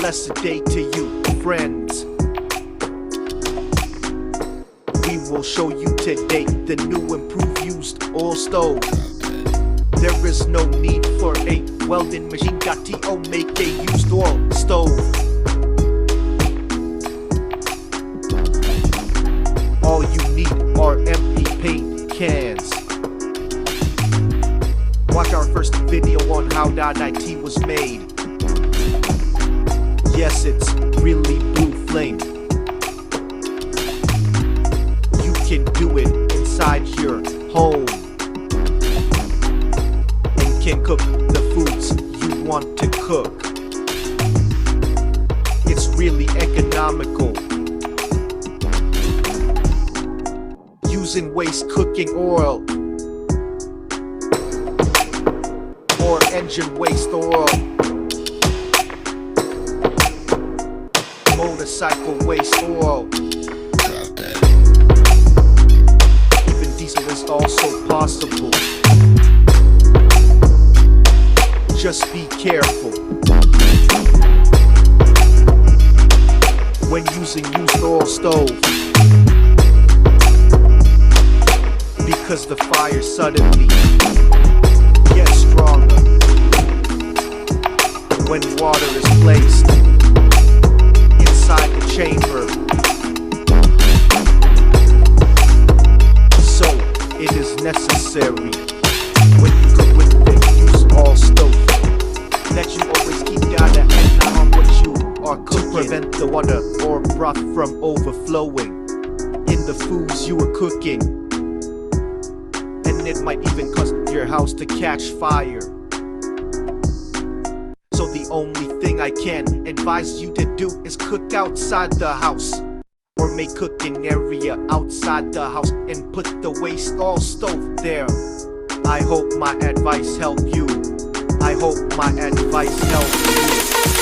blessed day to you, friends. We will show you today the new improved used oil stove. There is no need for a welding machine. D.i.y make a used oil stove. All you need are empty paint cans. Watch our first video on how d.i.y was made. Yes, it's really blue flame. You can do it inside your home and can cook the foods you want to cook. It's really economical. Using waste cooking oil or engine waste oil, motorcycle waste oil. Even diesel is also possible. Just be careful when using used oil stove, because the fire suddenly gets stronger when water is placed inside the chamber. So it is necessary when you cook with the used oil stove that you always keep data and eye on what you are cooking to prevent the water or broth from overflowing in the foods you are cooking. And it might even cause your house to catch fire. So the only thing I can advise you to do is cook outside the house, or make cooking area outside the house and put the waste oil stove there. I hope my advice helped you. I hope my advice helped you.